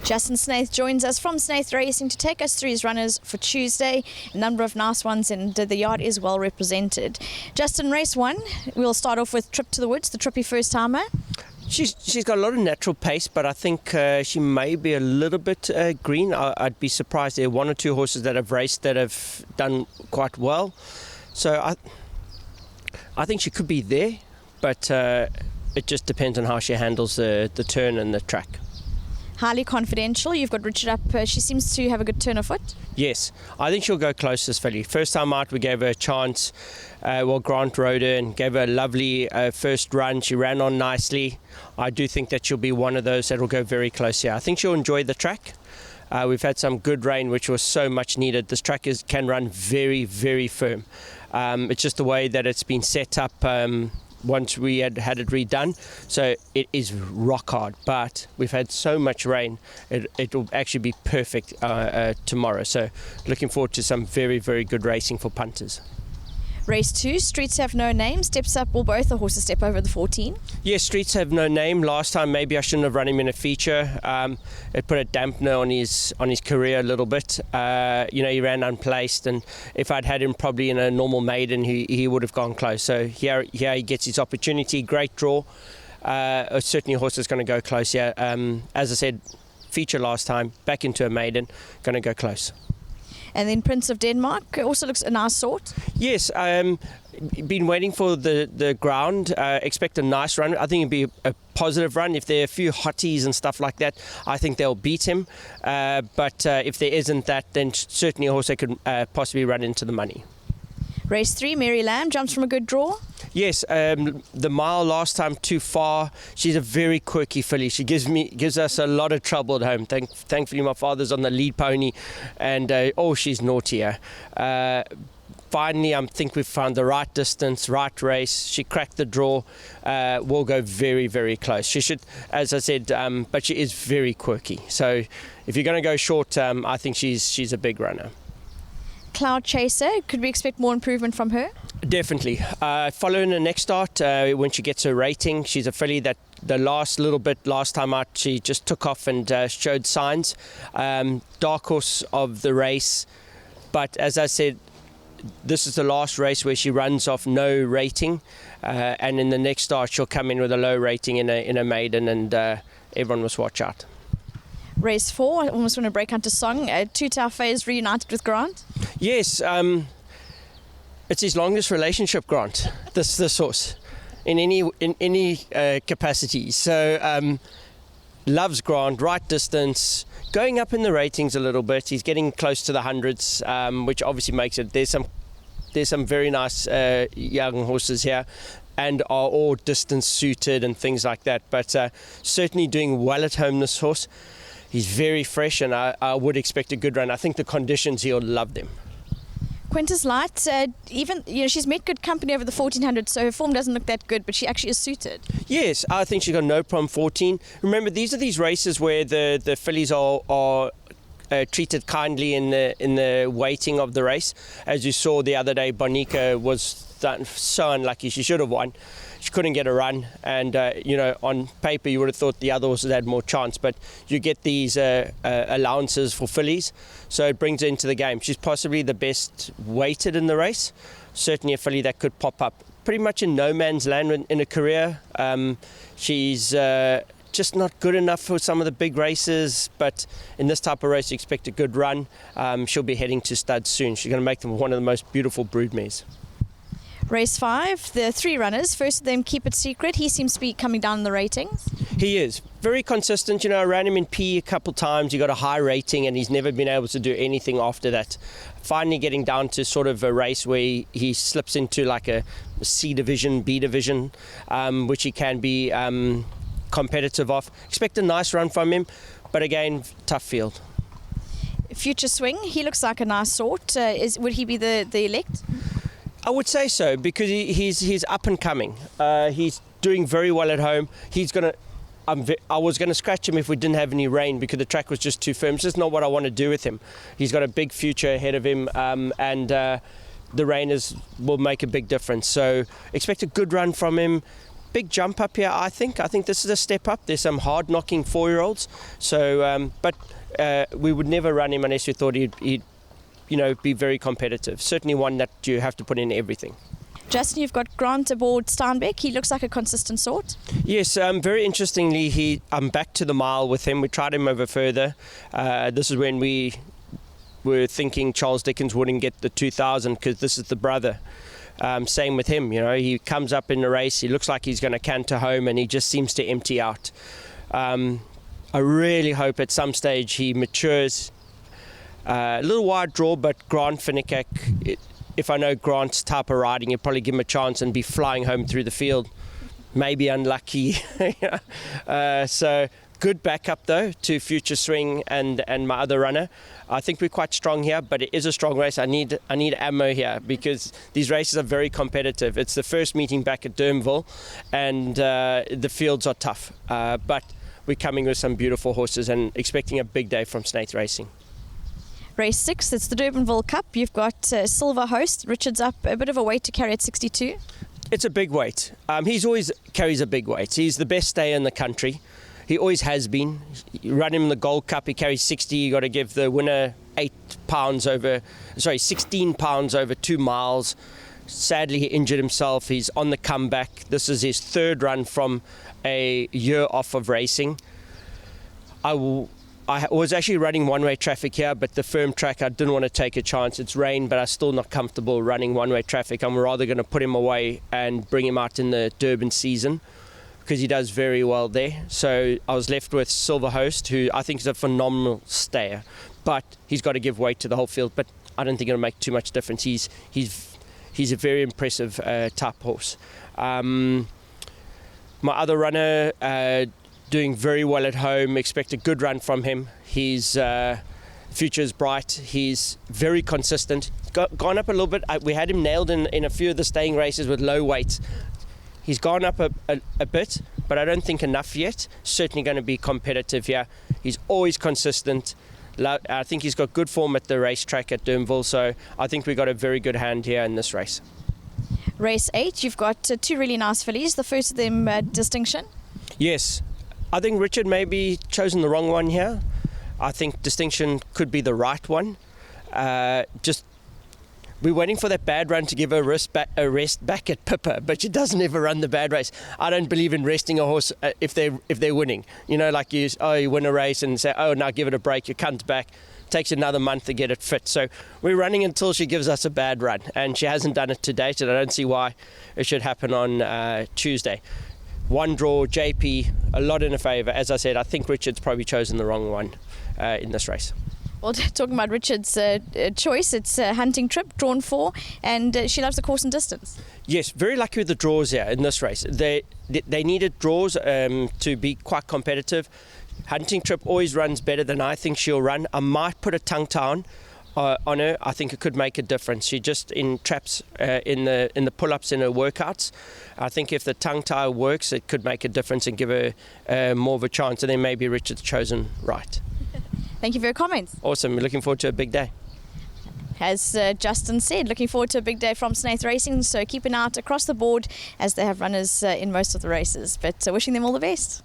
Justin SNAITH joins us from SNAITH Racing to take us through his runners for Tuesday. A number of nice ones, and the yard is well represented. Justin, race 1, we'll start off with Trip to the Woods, the trippy first-timer. She's got a lot of natural pace, but I think she may be a little bit green. I'd be surprised. There are one or two horses that have raced that have done quite well. So I think she could be there, but it just depends on how she handles the turn and the track. Highly confidential. You've got Richard up. She seems to have a good turn of foot. Yes, I think she'll go close this filly. First time out, we gave her a chance. Grant rode her and gave her a lovely first run. She ran on nicely. I do think that she'll be one of those that will go very close here. I think she'll enjoy the track. We've had some good rain, which was so much needed. This track can run very, very firm. It's just the way that it's been set up once we had it redone, so it is rock hard, but we've had so much rain, it will actually be perfect tomorrow, so looking forward to some very, very good racing for punters. Race 2, Streets Have No Name, steps up. Will both the horses step over the 14? Yes, Streets Have No Name. Last time maybe I shouldn't have run him in a feature. It put a dampener on his career a little bit. He ran unplaced, and if I'd had him probably in a normal maiden, he would have gone close. So here he gets his opportunity. Great draw. Certainly a horse that's going to go close here. As I said, feature last time, back into a maiden, going to go close. And then Prince of Denmark also looks a nice sort. Yes, been waiting for the ground. Expect a nice run. I think it'll be a positive run. If there are a few hotties and stuff like that, I think they'll beat him. But if there isn't that, then certainly a horse that could possibly run into the money. Race 3, Mary Lamb jumps from a good draw. Yes, the mile last time too far. She's a very quirky filly. She gives us a lot of trouble at home. Thankfully, my father's on the lead pony, and she's naughtier. Finally, I think we've found the right distance, right race. She cracked the draw. Will go very, very close. She should, as I said, but she is very quirky. So if you're going to go short, I think she's a big runner. Cloud Chaser, could we expect more improvement from her? Definitely. Following the next start, when she gets her rating, she's a filly that the last time out, she just took off and showed signs. Dark horse of the race, but as I said, this is the last race where she runs off no rating, and in the next start she'll come in with a low rating in a maiden, and everyone must watch out. Race 4, I almost want to break onto song. Two Tough Phase reunited with Grant. Yes, it's his longest relationship, Grant. This horse, in any capacity. So loves Grant, right distance, going up in the ratings a little bit. He's getting close to the hundreds, which obviously makes it. There's some very nice young horses here, and are all distance suited and things like that. But certainly doing well at home, this horse. He's very fresh, and I would expect a good run. I think the conditions, he'll love them. Quintus Light, she's met good company over the 1400, so her form doesn't look that good, but she actually is suited. Yes, I think she's got no problem 14. Remember, these are these races where the fillies are treated kindly in the waiting of the race. As you saw the other day, Bonica was so unlucky. She should have won. She couldn't get a run, and on paper you would have thought the other horses had more chance, but you get these allowances for fillies, so it brings her into the game. She's possibly the best weighted in the race, certainly a filly that could pop up pretty much in no man's land in a career. She's just not good enough for some of the big races, but in this type of race you expect a good run. She'll be heading to studs soon. She's going to make them one of the most beautiful brood mares. Race 5, the 3 runners. First of them, Keep It Secret. He seems to be coming down in the ratings. He is very consistent. I ran him in P a couple times. He got a high rating, and he's never been able to do anything after that. Finally getting down to sort of a race where he slips into like a C division, B division, which he can be competitive off. Expect a nice run from him, but again, tough field. Future Swing, he looks like a nice sort. Would he be the elect? I would say so, because he's up and coming. He's doing very well at home. I was going to scratch him if we didn't have any rain, because the track was just too firm. It's just not what I want to do with him. He's got a big future ahead of him, and the rain will make a big difference. So expect a good run from him. big jump up here, I think. I think this is a step up. There's some hard-knocking 4-year-olds. So, but we would never run him unless we thought he'd be very competitive. Certainly one that you have to put in everything. Justin, you've got Grant aboard Steinbeck. He looks like a consistent sort. Yes, very interestingly, I'm back to the mile with him. We tried him over further. This is when we were thinking Charles Dickens wouldn't get the 2000 because this is the brother. Same with him, he comes up in the race, he looks like he's going to canter home and he just seems to empty out. I really hope at some stage he matures. A little wide draw, but Grant Finnick, if I know Grant's type of riding, he'll probably give him a chance and be flying home through the field. Maybe unlucky. So good backup though to Future Swing and my other runner. I think we're quite strong here, but it is a strong race. I need ammo here because these races are very competitive. It's the first meeting back at Durbanville, and the fields are tough. But we're coming with some beautiful horses and expecting a big day from SNAITH Racing. Race 6, it's the Durbanville Cup. You've got Silver Host. Richard's up a bit of a weight to carry at 62. It's a big weight. He's always carries a big weight. He's the best stayer in the country. He always has been. You run him in the Gold Cup, he carries 60. You got to give the winner 16 pounds over 2 miles. Sadly, he injured himself. He's on the comeback. This is his third run from a year off of racing. I was actually running one-way traffic here, but the firm track, I didn't want to take a chance. It's rain, but I'm still not comfortable running one-way traffic. I'm rather going to put him away and bring him out in the Durban season because he does very well there. So I was left with Silver Host, who I think is a phenomenal stayer, but he's got to give weight to the whole field. But I don't think it'll make too much difference. He's a very impressive type horse. My other runner, doing very well at home. Expect a good run from him. His future is bright. He's very consistent. Gone up a little bit. We had him nailed in a few of the staying races with low weights. He's gone up a bit, but I don't think enough yet. Certainly going to be competitive here. He's always consistent. I think he's got good form at the racetrack at Durbanville, so I think we got a very good hand here in this race. Race 8, you've got 2 really nice fillies. The first of them, Distinction. Yes. I think Richard maybe chosen the wrong one here. I think Distinction could be the right one. We're waiting for that bad run to give her a rest back at Pippa, but she doesn't ever run the bad race. I don't believe in resting a horse if they're winning. Like you win a race and say, now give it a break. You cunt back. Takes another month to get it fit. So we're running until she gives us a bad run, and she hasn't done it to date, and I don't see why it should happen on Tuesday. One draw, JP, a lot in her favour. As I said, I think Richard's probably chosen the wrong one in this race. Well, talking about Richard's choice, it's a Hunting Trip, drawn 4, and she loves the course and distance. Yes, very lucky with the draws here in this race. They needed draws to be quite competitive. Hunting Trip always runs better than I think she'll run. I might put a tongue tie on her. I think it could make a difference. She just in traps in the pull-ups in her workouts. I think if the tongue tie works, it could make a difference and give her more of a chance, and then maybe Richard's chosen right. Thank you for your comments. Awesome. We're looking forward to a big day. As Justin said, looking forward to a big day from SNAITH Racing, so keep an eye out across the board as they have runners in most of the races, but wishing them all the best.